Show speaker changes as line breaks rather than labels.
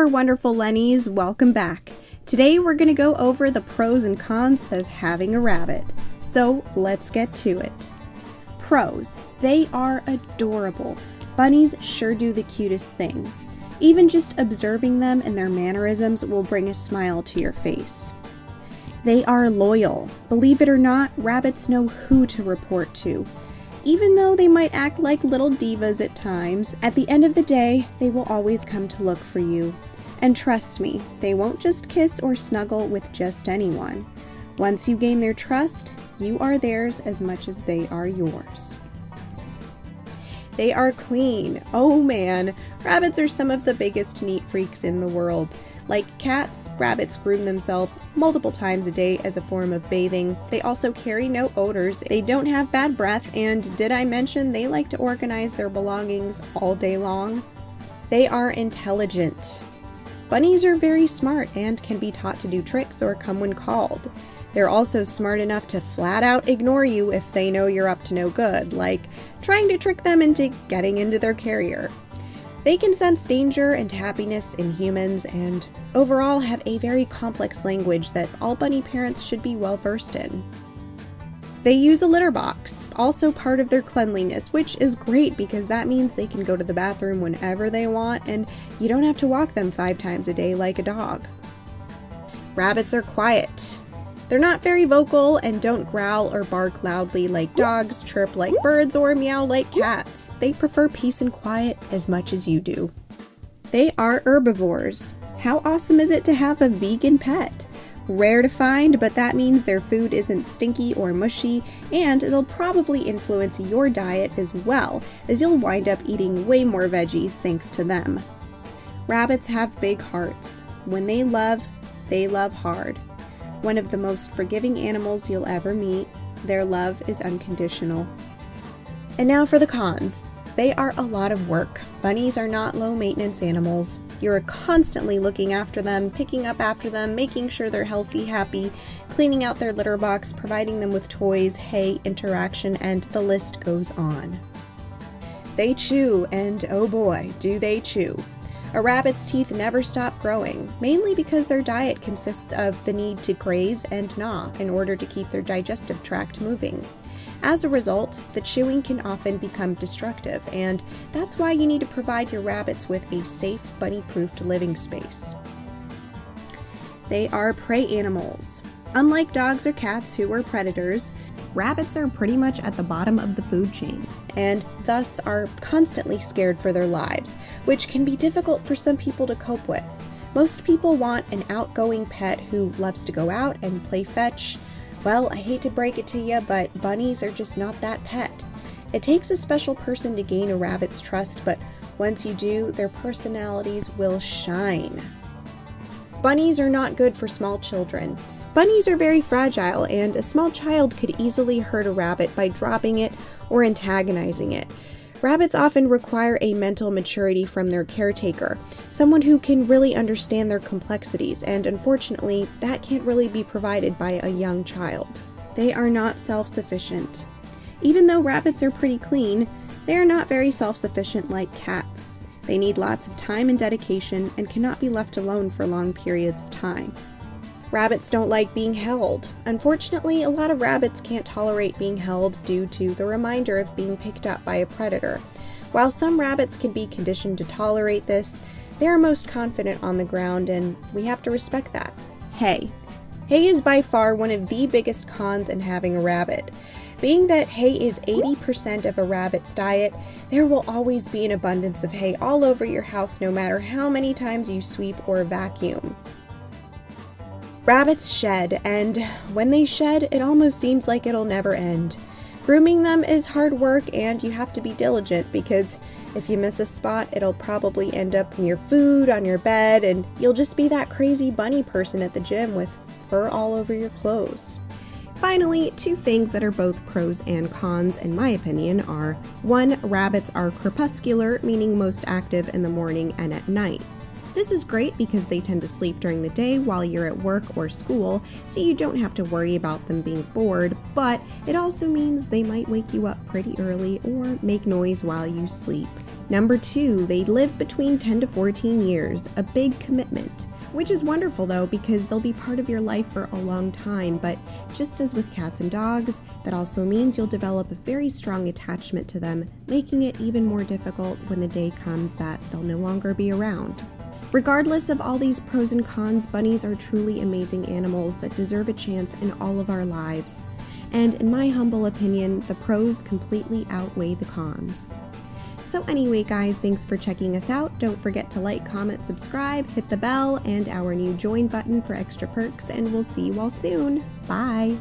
our wonderful Lennies, welcome back. Today we're going to go over the pros and cons of having a rabbit. So let's get to it. Pros. They are adorable. Bunnies sure do the cutest things. Even just observing them and their mannerisms will bring a smile to your face. They are loyal. Believe it or not, rabbits know who to report to. Even though they might act like little divas at times, at the end of the day, they will always come to look for you. And trust me, they won't just kiss or snuggle with just anyone. Once you gain their trust, you are theirs as much as they are yours. They are clean. Oh man, rabbits are some of the biggest neat freaks in the world. Like cats, rabbits groom themselves multiple times a day as a form of bathing. They also carry no odors, they don't have bad breath, and did I mention they like to organize their belongings all day long? They are intelligent. Bunnies are very smart and can be taught to do tricks or come when called. They're also smart enough to flat out ignore you if they know you're up to no good, like trying to trick them into getting into their carrier. They can sense danger and happiness in humans and overall have a very complex language that all bunny parents should be well versed in. They use a litter box, also part of their cleanliness, which is great because that means they can go to the bathroom whenever they want and you don't have to walk them 5 times a day like a dog. Rabbits are quiet. They're not very vocal and don't growl or bark loudly like dogs, chirp like birds, or meow like cats. They prefer peace and quiet as much as you do. They are herbivores. How awesome is it to have a vegan pet? Rare to find, but that means their food isn't stinky or mushy, and they'll probably influence your diet as well, as you'll wind up eating way more veggies thanks to them. Rabbits have big hearts. When they love hard. One of the most forgiving animals you'll ever meet. Their love is unconditional. And now for the cons. They are a lot of work. Bunnies are not low-maintenance animals. You're constantly looking after them, picking up after them, making sure they're healthy, happy, cleaning out their litter box, providing them with toys, hay, interaction, and the list goes on. They chew, and oh boy, do they chew. A rabbit's teeth never stop growing, mainly because their diet consists of the need to graze and gnaw in order to keep their digestive tract moving. As a result, the chewing can often become destructive, and that's why you need to provide your rabbits with a safe, bunny-proofed living space. They are prey animals. Unlike dogs or cats who are predators, rabbits are pretty much at the bottom of the food chain, and thus are constantly scared for their lives, which can be difficult for some people to cope with. Most people want an outgoing pet who loves to go out and play fetch. Well, I hate to break it to you, but bunnies are just not that pet. It takes a special person to gain a rabbit's trust, but once you do, their personalities will shine. Bunnies are not good for small children. Bunnies are very fragile, and a small child could easily hurt a rabbit by dropping it or antagonizing it. Rabbits often require a mental maturity from their caretaker, someone who can really understand their complexities, and unfortunately, that can't really be provided by a young child. They are not self-sufficient. Even though rabbits are pretty clean, they are not very self-sufficient like cats. They need lots of time and dedication and cannot be left alone for long periods of time. Rabbits don't like being held. Unfortunately, a lot of rabbits can't tolerate being held due to the reminder of being picked up by a predator. While some rabbits can be conditioned to tolerate this, they are most confident on the ground, and we have to respect that. Hay. Hay is by far one of the biggest cons in having a rabbit. Being that hay is 80% of a rabbit's diet, there will always be an abundance of hay all over your house no matter how many times you sweep or vacuum. Rabbits shed, and when they shed, it almost seems like it'll never end. Grooming them is hard work, and you have to be diligent because if you miss a spot, it'll probably end up in your food, on your bed, and you'll just be that crazy bunny person at the gym with fur all over your clothes. Finally, 2 things that are both pros and cons, in my opinion, are 1. Rabbits are crepuscular, meaning most active in the morning and at night. This is great because they tend to sleep during the day while you're at work or school, so you don't have to worry about them being bored, but it also means they might wake you up pretty early or make noise while you sleep. Number 2, they live between 10 to 14 years, a big commitment. Which is wonderful though, because they'll be part of your life for a long time, but just as with cats and dogs, that also means you'll develop a very strong attachment to them, making it even more difficult when the day comes that they'll no longer be around. Regardless of all these pros and cons, bunnies are truly amazing animals that deserve a chance in all of our lives. And in my humble opinion, the pros completely outweigh the cons. So anyway guys, thanks for checking us out. Don't forget to like, comment, subscribe, hit the bell, and our new join button for extra perks, and we'll see you all soon. Bye!